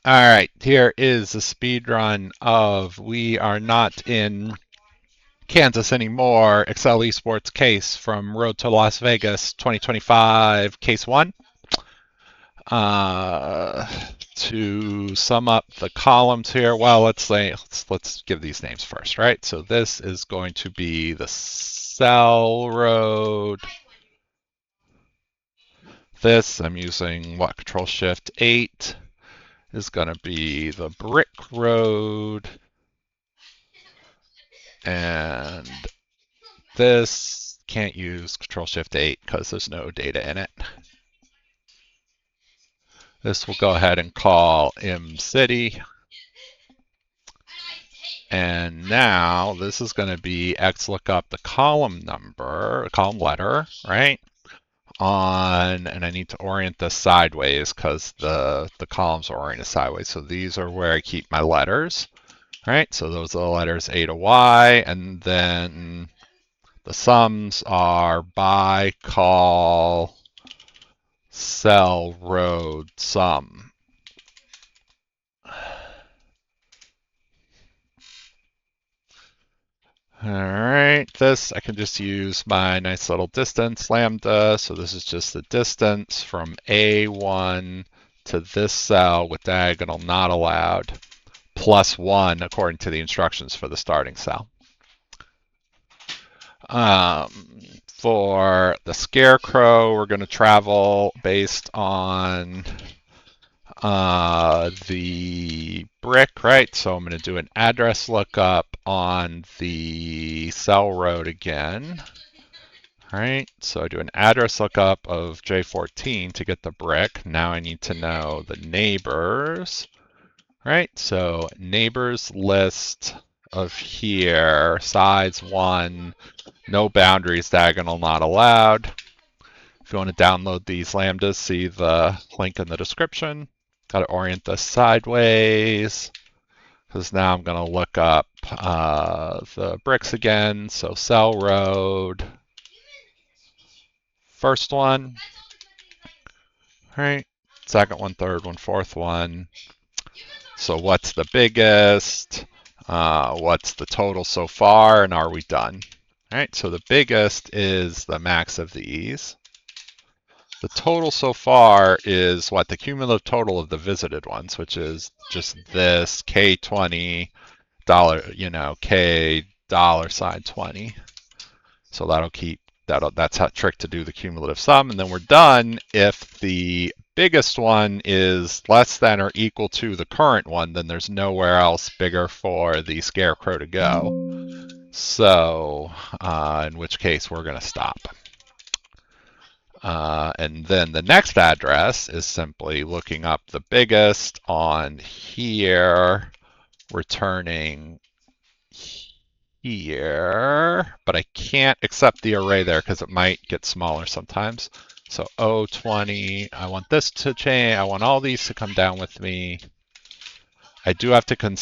All right, here is a speed run of We Are Not in Kansas Anymore, Excel Esports case from Road to Las Vegas 2025, case one. Uh, to sum up the columns here, well, let's give these names first, right? So this is going to be the cell road. This, I'm using what, Control Shift 8, is going to be the brick road. And this can't use Control Shift 8 because there's no data in it. This will go ahead and call City. And now this is going to be X look up the column number, column letter, right? And I need to orient this sideways because the columns are oriented sideways. So these are where I keep my letters, right? So those are the letters A to Y, and then the sums are by, call, cell, road, sum. All right, this, I can just use my nice little distance lambda. So this is just the distance from A1 to this cell with diagonal not allowed, plus 1 according to the instructions for the starting cell. For the scarecrow, we're going to travel based on the brick, right? So I'm going to do an address lookup on the cell road again. Right, so I do an address lookup of J14 to get the brick. Now I need to know the neighbors. Right, so neighbors list of here, size 1, no boundaries, diagonal not allowed. If you want to download these lambdas, see the link in the description. Got to orient this sideways because now I'm going to look up the bricks again. So cell road, first one, right? Second one, third one, fourth one. So what's the biggest? What's the total so far? And are we done? All right, so the biggest is the max of these. The total so far is what? The cumulative total of the visited ones, which is just this K20 dollar, K $20. So that'll keep that's a trick to do the cumulative sum, and then we're done. If the biggest one is less than or equal to the current one, then there's nowhere else bigger for the scarecrow to go. So in which case we're going to stop. And then the next address is simply looking up the biggest on here, returning here, but I can't accept the array there because it might get smaller sometimes. So O20, I want this to change. I want all these to come down with me. I do have to put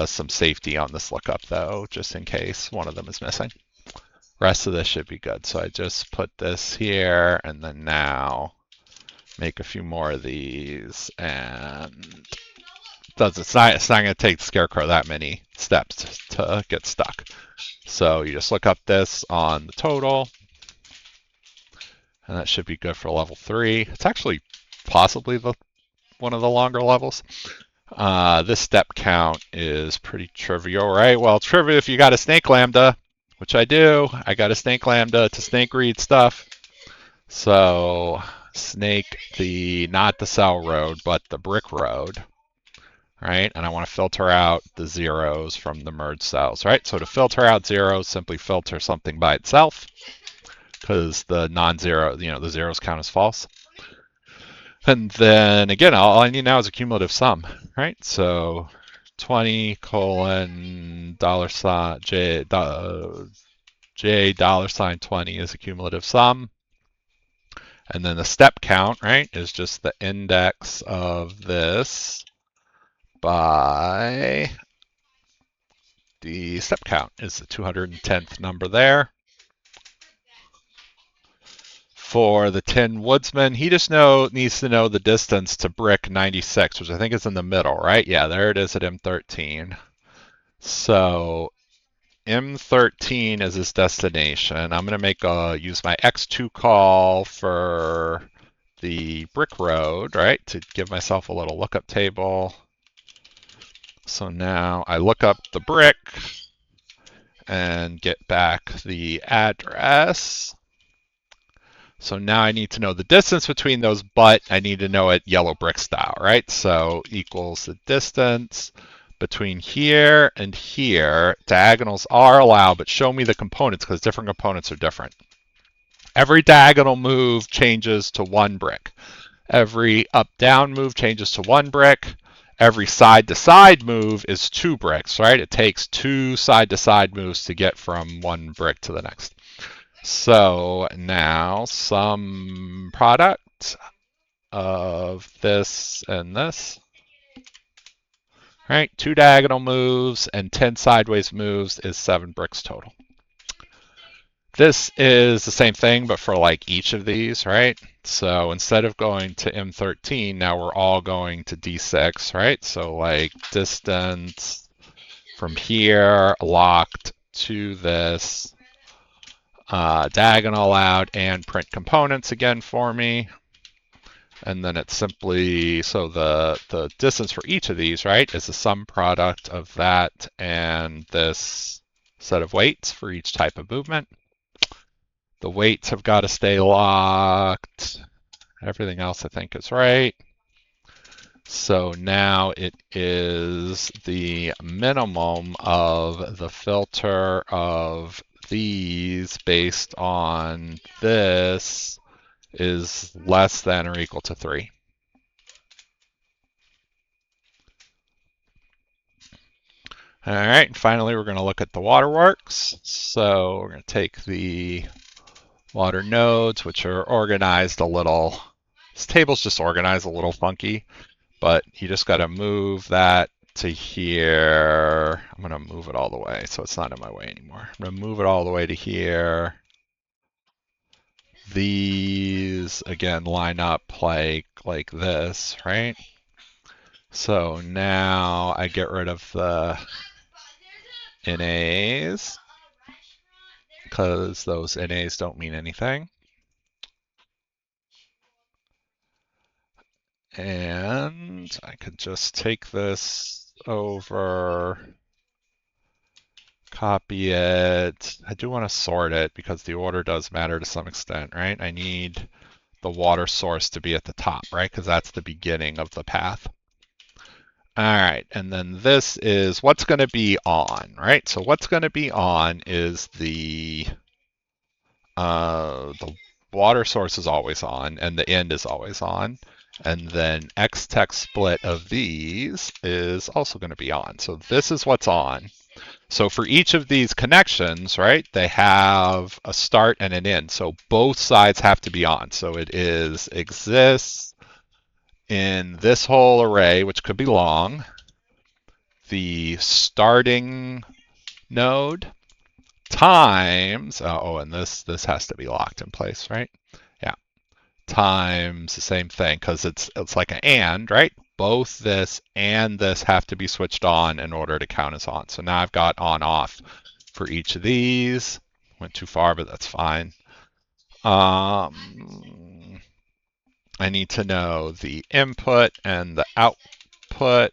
some safety on this lookup though, just in case one of them is missing. Rest of this should be good. So I just put this here and then now make a few more of these, and it's not going to take the scarecrow that many steps to get stuck. So you just look up this on the total, and that should be good for level 3. It's actually possibly one of the longer levels. This step count is pretty trivial, right? Well, trivial if you got a snake lambda, which I do. I got a snake lambda to snake read stuff. So snake not the cell road, but the brick road, right? And I want to filter out the zeros from the merged cells, right? So to filter out zeros, simply filter something by itself because the non-zero, the zeros count as false. And then again, all I need now is a cumulative sum, right? So 20 colon $sign J $20 is a cumulative sum. And then the step count, right, is just the index of this by the step count is the 210th number there. For the Tin Woodsman, he just needs to know the distance to brick 96, which I think is in the middle, right? Yeah, there it is at M13. So M13 is his destination. I'm going to use my X2 call for the brick road, right, to give myself a little lookup table. So now I look up the brick and get back the address. So now I need to know the distance between those, but I need to know it yellow brick style, right? So equals the distance between here and here. Diagonals are allowed, but show me the components because different components are different. Every diagonal move changes to 1 brick. Every up-down move changes to 1 brick. Every side-to-side move is 2 bricks, right? It takes 2 side-to-side moves to get from 1 brick to the next. So now sum product of this and this. Right, 2 diagonal moves and 10 sideways moves is 7 bricks total. This is the same thing, but for like each of these, right? So instead of going to M13, now we're all going to D6, right? So like distance from here locked to this. Diagonal allowed and print components again for me. And then it's simply, so the distance for each of these, right, is the sum product of that and this set of weights for each type of movement. The weights have got to stay locked. Everything else I think is right. So now it is the minimum of the filter of these based on this is less than or equal to 3. All right, and finally we're going to look at the waterworks. So we're going to take the water nodes, which are organized a little. This table's just organized a little funky, but you just got to move that to here. I'm going to move it all the way so it's not in my way anymore. I'm going to move it all the way to here. These, again, line up like this, right? So now I get rid of the NAs because those NAs don't mean anything. And I could just take this over, copy it. I do want to sort it because the order does matter to some extent, right? I need the water source to be at the top, right? Because that's the beginning of the path. All right, and then this is what's going to be on, right? So what's going to be on is the water source is always on, and the end is always on. And then X text split of these is also going to be on. So this is what's on. So for each of these connections, right, they have a start and an end. So both sides have to be on. So it is exists in this whole array, which could be long, the starting node times, and this has to be locked in place, right? Yeah, times the same thing because it's like an and, right? Both this and this have to be switched on in order to count as on. So now I've got on off for each of these. Went too far, but that's fine. I need to know the input and the output.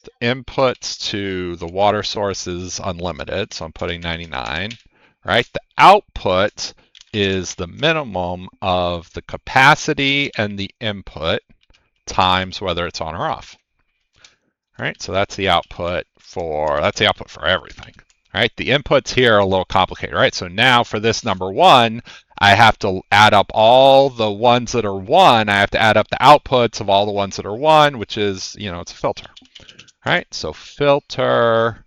The inputs to the water source is unlimited, so I'm putting 99, right? The output is the minimum of the capacity and the input times whether it's on or off. All right, so that's the output for everything. All right, the inputs here are a little complicated, right? So now for this number 1, I have to add up all the ones that are 1. I have to add up the outputs of all the ones that are 1, which is, it's a filter. All right, so filter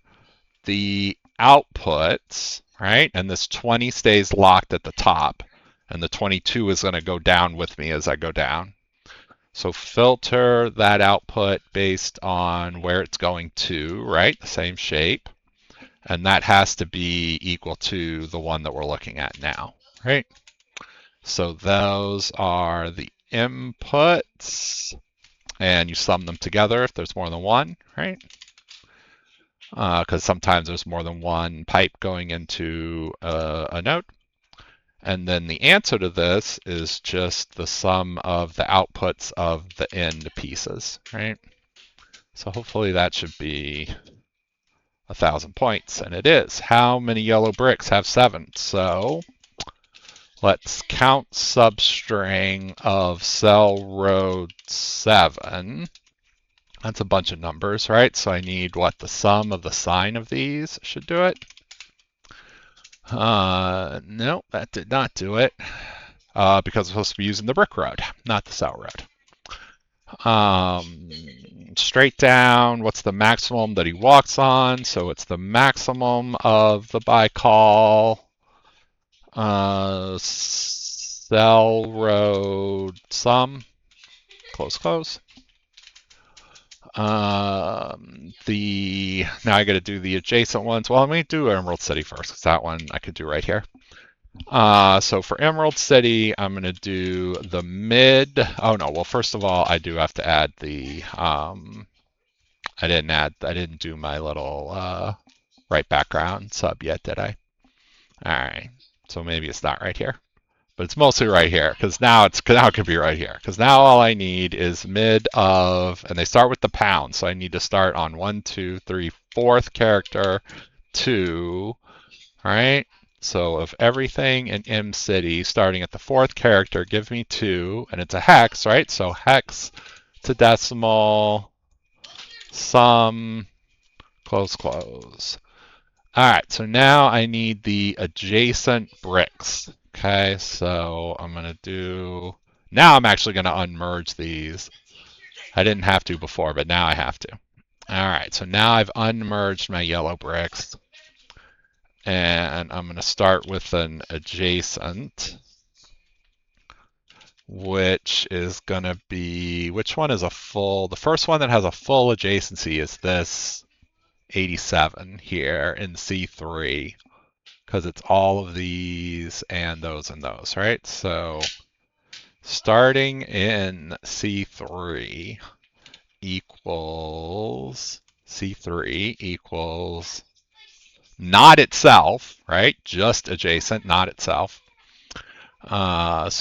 the outputs, right? And this 20 stays locked at the top, and the 22 is going to go down with me as I go down. So filter that output based on where it's going to, right? The same shape. And that has to be equal to the one that we're looking at now, right? So those are the inputs, and you sum them together if there's more than one, right? Because sometimes there's more than one pipe going into a node. And then the answer to this is just the sum of the outputs of the end pieces, right? So hopefully that should be 1,000 points, and it is. How many yellow bricks have 7? So let's count substring of cell road 7. That's a bunch of numbers, right? So I need what? The sum of the sign of these should do it. No, that did not do it. Because I'm supposed to be using the brick road, not the cell road. Straight down, what's the maximum that he walks on? So it's the maximum of the bicall. Cell road sum, close, close. Now I got to do the adjacent ones. Well, let me do Emerald City first, because that one I could do right here. So for Emerald City, I'm going to do the mid. Oh no, well, first of all, I do have to add the, I didn't do my little right background sub yet, did I? All right, so maybe it's not right here, but it's mostly right here, because now it could be right here, because now all I need is mid of, and they start with the pound, so I need to start on 1, 2, 3, 4th character, 2, all right? So of everything in M City, starting at the 4th character, give me 2, and it's a hex, right? So hex to decimal, sum, close, close. All right, so now I need the adjacent bricks. Okay, so I'm going to do, now I'm actually going to unmerge these. I didn't have to before, but now I have to. All right, so now I've unmerged my yellow bricks. And I'm going to start with an adjacent, which is going to be, which one is a full, the first one that has a full adjacency is this 87 here in C3, because it's all of these and those, right? So starting in C3 equals, C3 equals not itself, right? Just adjacent, not itself. So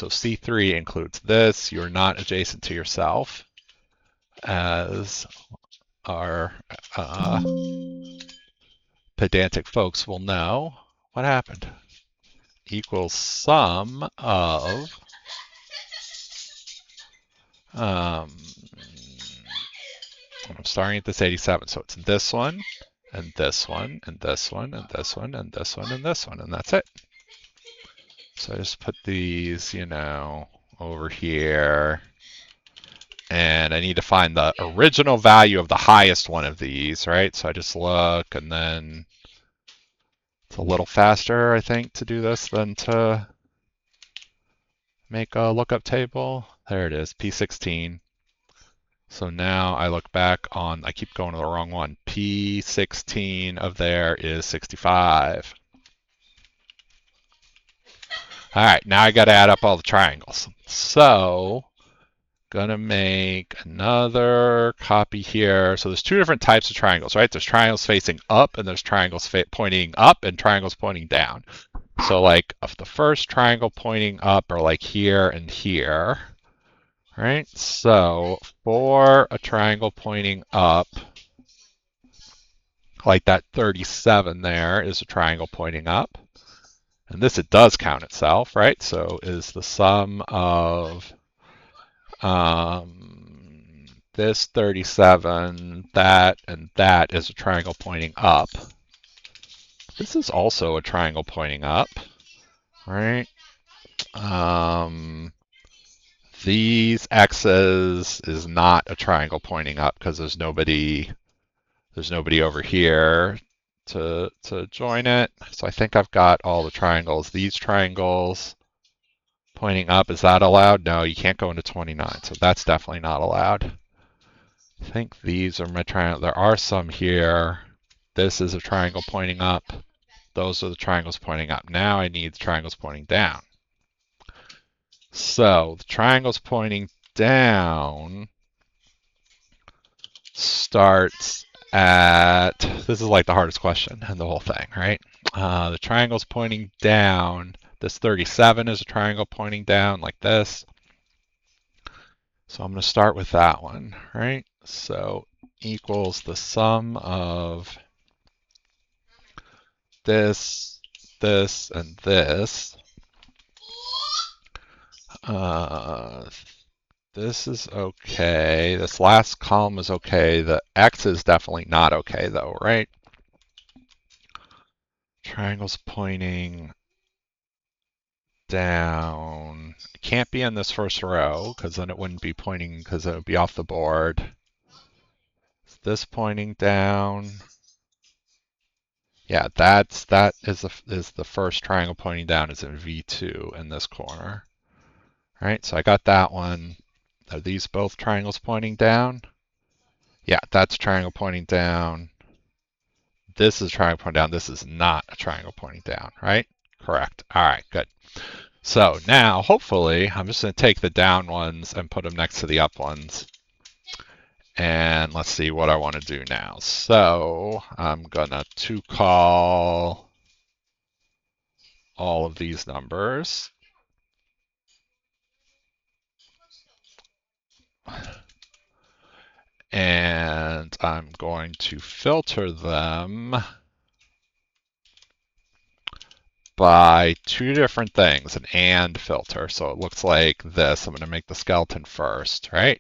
C3 includes this. You're not adjacent to yourself, as our pedantic folks will know. What happened? Equals sum of I'm starting at this 87, so it's this one, and this one, and this one, and this one, and this one, and this one, and that's it. So I just put these, over here. And I need to find the original value of the highest one of these, right? So I just look, and then it's a little faster, I think, to do this than to make a lookup table. There it is, P16. So now I look back on, I keep going to the wrong one. P16 of there is 65. All right, now I got to add up all the triangles. So, gonna make another copy here. So there's 2 different types of triangles, right? There's triangles facing up, and there's triangles pointing up, and triangles pointing down. So like if the first triangle pointing up are like here and here, right? So for a triangle pointing up, like that 37 there is a triangle pointing up. And this, it does count itself, right? So is the sum of this 37, that, and that is a triangle pointing up. This is also a triangle pointing up, right? These x's is not a triangle pointing up because there's nobody over here to join it. So I think I've got all the triangles. These triangles pointing up, is that allowed? No, you can't go into 29, so that's definitely not allowed. I think these are my triangles. There are some here. This is a triangle pointing up. Those are the triangles pointing up. Now I need the triangles pointing down. So the triangle's pointing down starts at, this is like the hardest question in the whole thing, right? The triangle's pointing down. This 37 is a triangle pointing down like this. So I'm going to start with that one, right? So equals the sum of this, this, and this. This is okay. This last column is okay. The X is definitely not okay though, right? Triangle's pointing down. Can't be in this first row because then it wouldn't be pointing because it would be off the board. Is this pointing down? Yeah, that is the first triangle pointing down is in V2 in this corner. All right, so I got that one. Are these both triangles pointing down? Yeah, that's triangle pointing down. This is a triangle pointing down. This is not a triangle pointing down, right? Correct. All right, good. So now, hopefully, I'm just going to take the down ones and put them next to the up ones. And let's see what I want to do now. So I'm going to call all of these numbers. And I'm going to filter them by two different things, an and filter. So it looks like this. I'm going to make the skeleton first, right?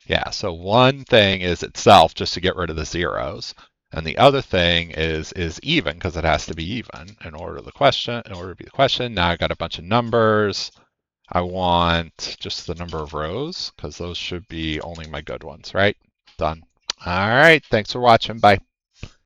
Yeah, so one thing is itself just to get rid of the zeros. And the other thing is even because it has to be even in order to be the question. Now I got a bunch of numbers. I want just the number of rows because those should be only my good ones, right? Done. All right, thanks for watching. Bye.